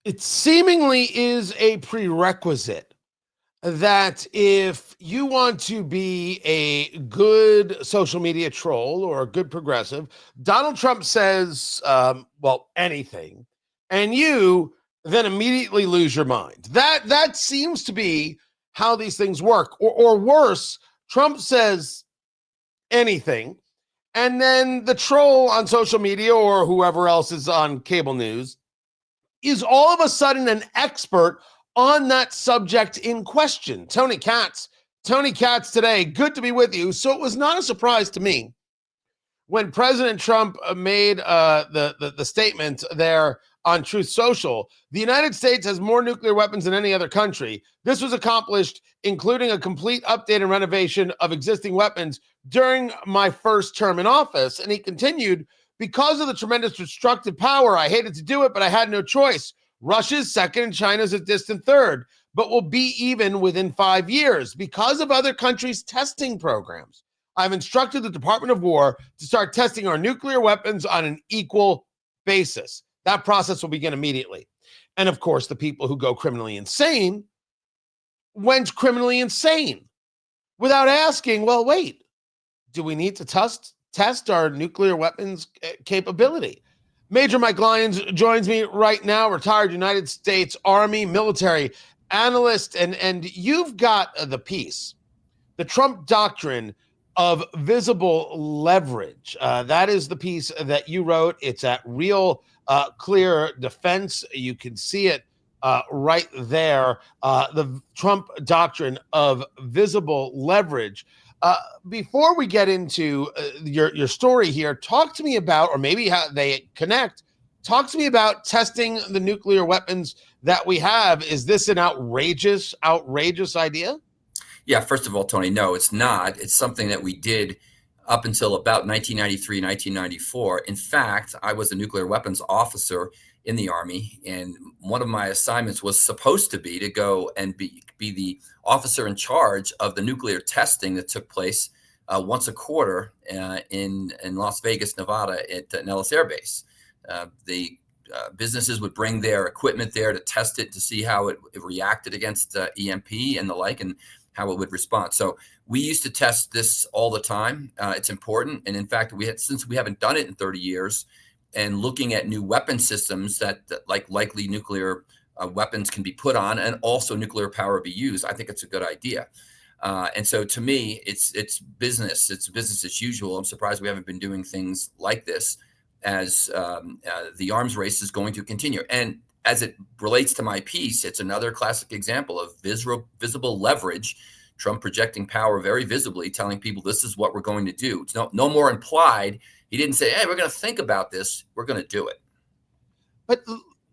It seemingly is a prerequisite that if you want to be a good social media troll or a good progressive, Donald Trump says, anything, and you then immediately lose your mind. That seems to be how these things work. Or worse, Trump says anything, and then the troll on social media or whoever else is on cable news is all of a sudden an expert on that subject in question. Tony Katz today, good to be with you. So it was not a surprise to me when President Trump made the statement there on Truth Social. The United States has more nuclear weapons than any other country. This was accomplished including a complete update and renovation of existing weapons during my first term in office. And he continued, because of the tremendous destructive power, I hated to do it, but I had no choice. Russia's second and China's a distant third, but will be even within 5 years because of other countries' testing programs. I've instructed the Department of War to start testing our nuclear weapons on an equal basis. That process will begin immediately. And of course, the people who go criminally insane went criminally insane without asking, well, wait, do we need to test our nuclear weapons capability? Major Mike Lyons joins me right now, retired United States Army military analyst, and you've got the piece, the Trump Doctrine of Visible Leverage. That is the piece that you wrote. It's at Real Clear Defense. You can see it right there. The Trump Doctrine of Visible Leverage. Before we get into your story here, talk to me about, or maybe how they connect, talk to me about testing the nuclear weapons that we have. Is this an outrageous idea? Yeah, first of all, Tony, no, it's not. It's something that we did up until about 1993, 1994. In fact, I was a nuclear weapons officer in the Army, and one of my assignments was supposed to be to go and be the officer in charge of the nuclear testing that took place once a quarter in Las Vegas, Nevada at Nellis Air Base. The businesses would bring their equipment there to test it, to see how it reacted against EMP and the like, and how it would respond. So we used to test this all the time. It's important. And in fact, since we haven't done it in 30 years, and looking at new weapon systems that like likely nuclear weapons can be put on, and also nuclear power be used, I think it's a good idea. And so to me, it's business. It's business as usual. I'm surprised we haven't been doing things like this, as the arms race is going to continue. And as it relates to my piece, it's another classic example of visible leverage. Trump projecting power very visibly, telling people this is what we're going to do. It's no more implied. He didn't say, hey, we're going to think about this. We're going to do it. But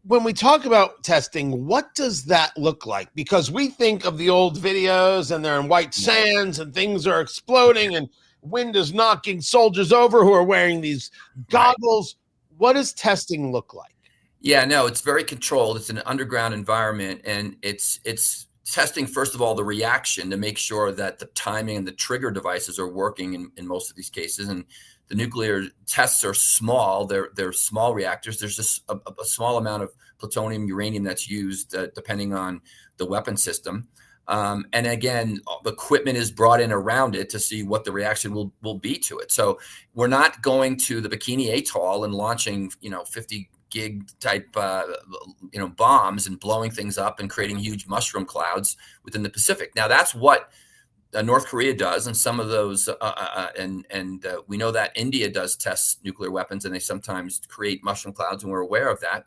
when we talk about testing, what does that look like? Because we think of the old videos and they're in white sands and things are exploding and wind is knocking soldiers over who are wearing these goggles. Right. What does testing look like? Yeah, no, it's very controlled. It's an underground environment, and it's testing, first of all, the reaction to make sure that the timing and the trigger devices are working in most of these cases. And the nuclear tests are small. They're small reactors. There's just a small amount of plutonium, uranium that's used depending on the weapon system. And again, the equipment is brought in around it to see what the reaction will be to it. So we're not going to the Bikini Atoll and launching 50 gig type bombs and blowing things up and creating huge mushroom clouds within the Pacific. Now that's what North Korea does, and some of those and we know that India does test nuclear weapons, and they sometimes create mushroom clouds, and we're aware of that.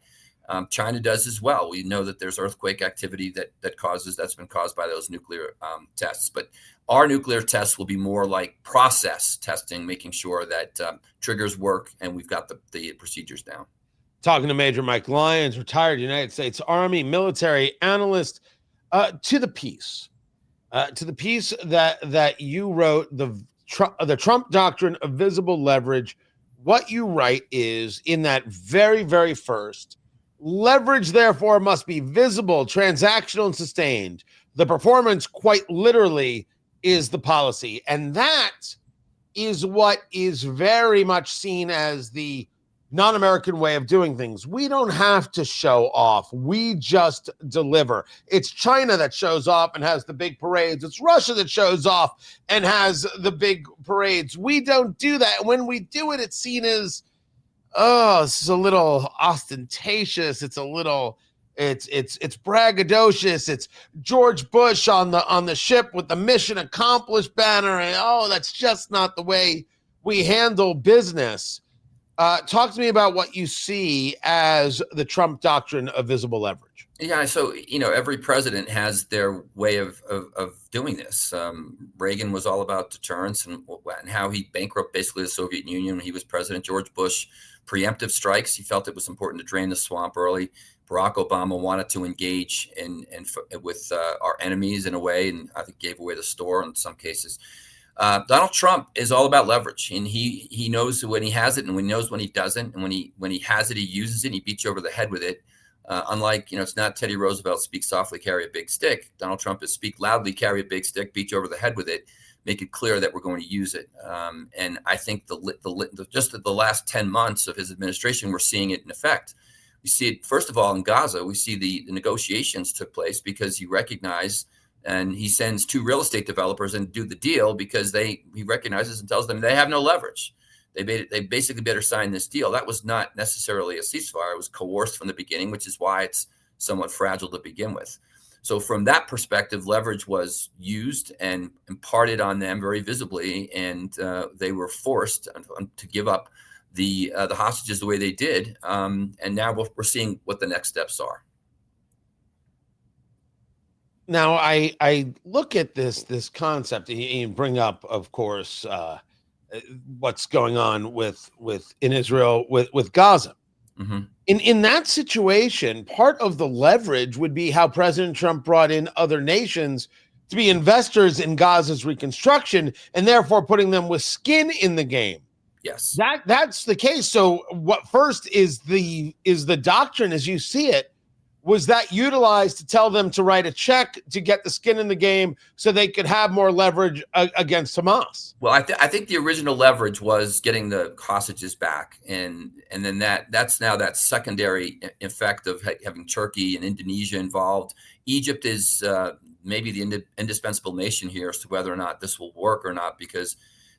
China does as well. We know that there's earthquake activity that's been caused by those nuclear tests. But our nuclear tests will be more like process testing, making sure that triggers work and we've got the procedures down. Talking to Major Mike Lyons, retired United States Army military analyst, to the piece that you wrote, the Trump Doctrine of Visible Leverage. What you write is, in that very, very first, leverage therefore must be visible, transactional, and sustained. The performance, quite literally, is the policy. And that is what is very much seen as the non-American way of doing things. We don't have to show off. We just deliver. It's China that shows off and has the big parades. It's Russia that shows off and has the big parades. We don't do that. When we do it, it's seen as, oh, this is a little ostentatious. It's a little, it's braggadocious. It's George Bush on the ship with the mission accomplished banner. And oh, that's just not the way we handle business. Talk to me about what you see as the Trump doctrine of visible leverage. Yeah, so every president has their way of doing this. Reagan was all about deterrence and how he bankrupted basically the Soviet Union when he was president. George Bush, preemptive strikes. He felt it was important to drain the swamp early. Barack Obama wanted to engage with our enemies in a way, and I think gave away the store in some cases. Donald Trump is all about leverage, and he knows when he has it, and he knows when he doesn't. And when he has it, he uses it. And he beats you over the head with it. Unlike it's not Teddy Roosevelt, speak softly, carry a big stick. Donald Trump is speak loudly, carry a big stick, beat you over the head with it, make it clear that we're going to use it. And I think just the last 10 months of his administration, we're seeing it in effect. We see it first of all in Gaza. We see the negotiations took place because he recognized. And he sends 2 real estate developers and do the deal because he recognizes and tells them they have no leverage. They basically better sign this deal. That was not necessarily a ceasefire. It was coerced from the beginning, which is why it's somewhat fragile to begin with. So from that perspective, leverage was used and imparted on them very visibly, and they were forced to give up the hostages the way they did. And now we're seeing what the next steps are. Now, I look at this concept, and you bring up, of course, what's going on with in Israel with Gaza. Mm-hmm. In that situation, part of the leverage would be how President Trump brought in other nations to be investors in Gaza's reconstruction, and therefore putting them with skin in the game. Yes, that's the case. So, what first is the doctrine as you see it? Was that utilized to tell them to write a check to get the skin in the game so they could have more leverage against Hamas? Well, I think the original leverage was getting the hostages back. And then that's now that secondary effect of having Turkey and Indonesia involved. Egypt is maybe the indispensable nation here as to whether or not this will work or not, because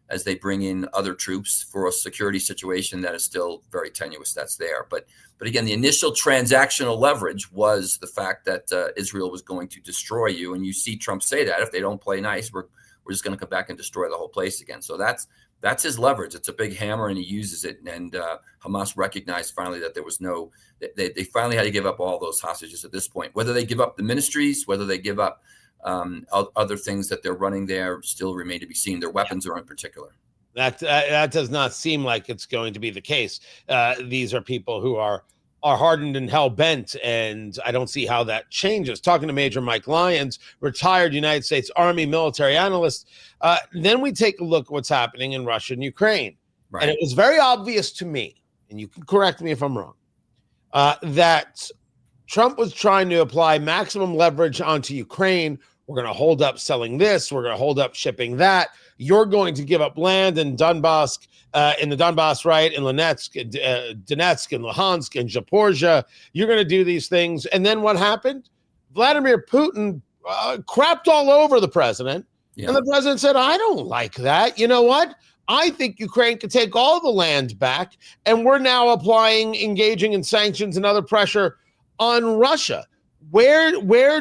as they bring in other troops for a security situation that is still very tenuous, that's there. But again, the initial transactional leverage was the fact that Israel was going to destroy you. And you see Trump say that if they don't play nice, we're just going to come back and destroy the whole place again. So that's his leverage. It's a big hammer, and he uses it. And Hamas recognized finally that there was they finally had to give up all those hostages at this point. Whether they give up the ministries, whether they give up other things that they're running there, still remain to be seen. Their weapons are in particular. That does not seem like it's going to be the case. These are people who are hardened and hell-bent, and I don't see how that changes. Talking to Major Mike Lyons, retired United States Army military analyst. Then we take a look at what's happening in Russia and Ukraine. Right. And it was very obvious to me, and you can correct me if I'm wrong, that Trump was trying to apply maximum leverage onto Ukraine. We're going to hold up selling this. We're going to hold up shipping that. You're going to give up land in Donbass, in the Donbass, right? In Donetsk, and Luhansk, and Zaporizhia. You're going to do these things. And then what happened? Vladimir Putin crapped all over the president. Yeah. And the president said, I don't like that. You know what? I think Ukraine could take all the land back. And we're now engaging in sanctions and other pressure on Russia. Where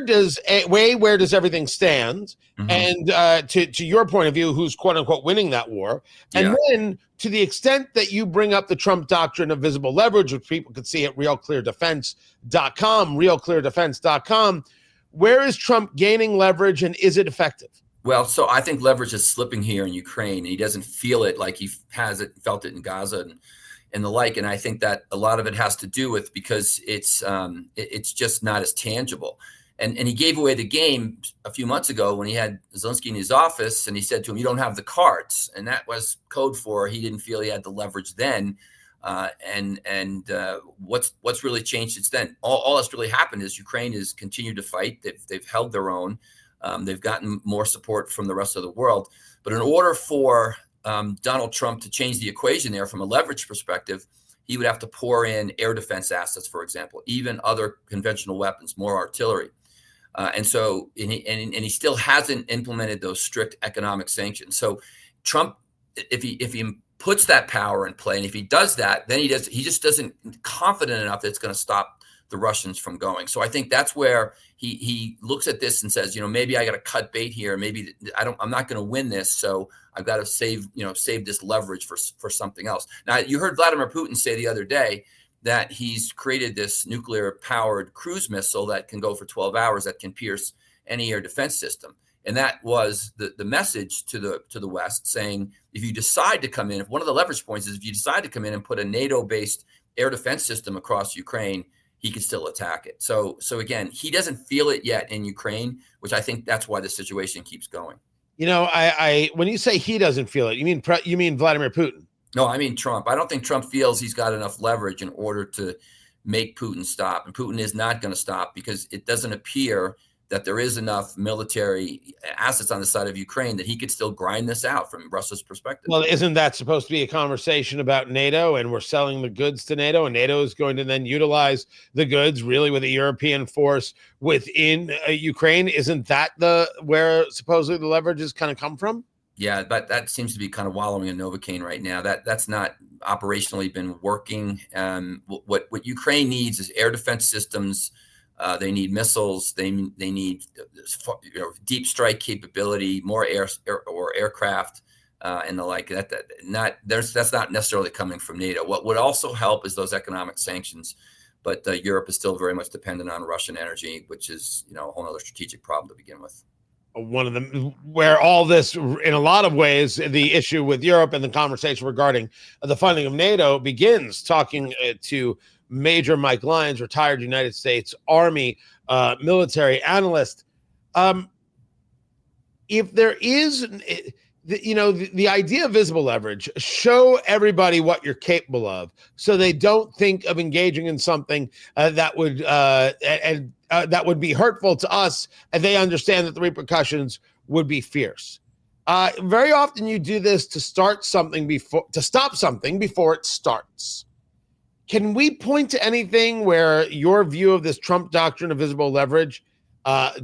does everything stand? Mm-hmm. And to your point of view, who's quote unquote winning that war? And then to the extent that you bring up the Trump doctrine of visible leverage, which people could see at realcleardefense.com, where is Trump gaining leverage, and is it effective? Well, so I think leverage is slipping here in Ukraine, and he doesn't feel it like he felt it in Gaza and the like. And I think that a lot of it has to do with because it's just not as tangible. And he gave away the game a few months ago when he had Zelensky in his office, and he said to him, "You don't have the cards," and that was code for he didn't feel he had the leverage then. What's really changed since then? All that's really happened is Ukraine has continued to fight. They've held their own. They've gotten more support from the rest of the world. But in order for Donald Trump to change the equation there from a leverage perspective, he would have to pour in air defense assets, for example, even other conventional weapons, more artillery. And he still hasn't implemented those strict economic sanctions. So Trump, if he puts that power in play, and if he does that, then he just doesn't confident enough that it's going to stop the Russians from going. So I think that's where he looks at this and says, maybe I got to cut bait here. Maybe I'm not going to win this. So I've got to save this leverage for something else. Now, you heard Vladimir Putin say the other day that he's created this nuclear powered cruise missile that can go for 12 hours that can pierce any air defense system. And that was the message to the West, saying, if you decide to come in, if one of the leverage points is if you decide to come in and put a NATO-based air defense system across Ukraine, he can still attack it. So again, he doesn't feel it yet in Ukraine, which I think that's why the situation keeps going. I when you say he doesn't feel it, you mean Vladimir Putin? No, I mean Trump. I don't think Trump feels he's got enough leverage in order to make Putin stop. And Putin is not going to stop because it doesn't appear that there is enough military assets on the side of Ukraine that he could still grind this out from Russia's perspective. Well, isn't that supposed to be a conversation about NATO, and we're selling the goods to NATO, and NATO is going to then utilize the goods really with a European force within Ukraine? Isn't that where supposedly the leverage has kind of come from? Yeah, but that seems to be kind of wallowing in Novocaine right now. That's not operationally been working. What Ukraine needs is air defense systems. They need missiles. They need deep strike capability, more aircraft, and the like. That's not necessarily coming from NATO. What would also help is those economic sanctions, but Europe is still very much dependent on Russian energy, which is a whole other strategic problem to begin with. One of them where all this, in a lot of ways, the issue with Europe and the conversation regarding the funding of NATO begins, talking to Major Mike Lyons, retired United States Army military analyst. If there is, the idea of visible leverage, show everybody what you're capable of, so they don't think of engaging in something that would be hurtful to us, and they understand that the repercussions would be fierce. Very often, you do this to stop something before it starts. Can we point to anything where your view of this Trump doctrine of visible leverage,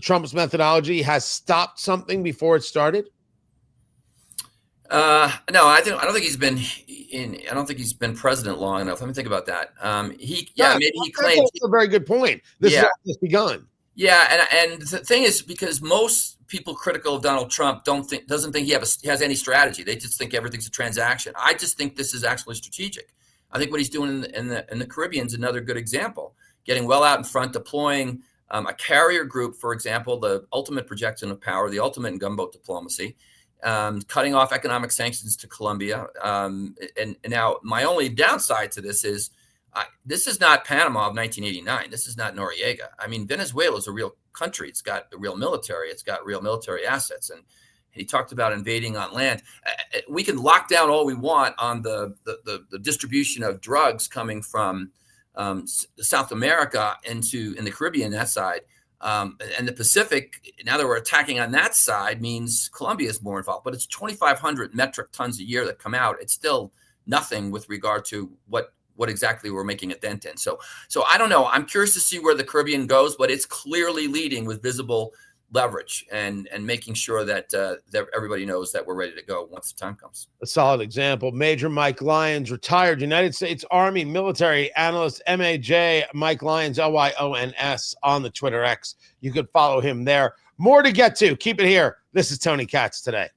Trump's methodology, has stopped something before it started? No, I don't think he's been I don't think he's been president long enough. Let me think about that. Maybe he claims that's a very good point. This has just begun. Yeah, and the thing is, because most people critical of Donald Trump doesn't think he has any strategy. They just think everything's a transaction. I just think this is actually strategic. I think what he's doing in the Caribbean is another good example. Getting well out in front, deploying a carrier group, for example, the ultimate projection of power, the ultimate in gunboat diplomacy, cutting off economic sanctions to Colombia. And now my only downside to this is this is not Panama of 1989. This is not Noriega. I mean, Venezuela is a real country. It's got a real military. It's got real military assets. And he talked about invading on land. We can lock down all we want on the distribution of drugs coming from South America in the Caribbean, that side. And the Pacific, now that we're attacking on that side, means Colombia is more involved. But it's 2,500 metric tons a year that come out. It's still nothing with regard to what exactly we're making a dent in. So I don't know. I'm curious to see where the Caribbean goes, but it's clearly leading with visible leverage and making sure that everybody knows that we're ready to go once the time comes. A solid example. Major Mike Lyons, retired United States Army military analyst, MAJ, Mike Lyons, Lyons, on the Twitter X. You could follow him there. More to get to. Keep it here. This is Tony Katz Today.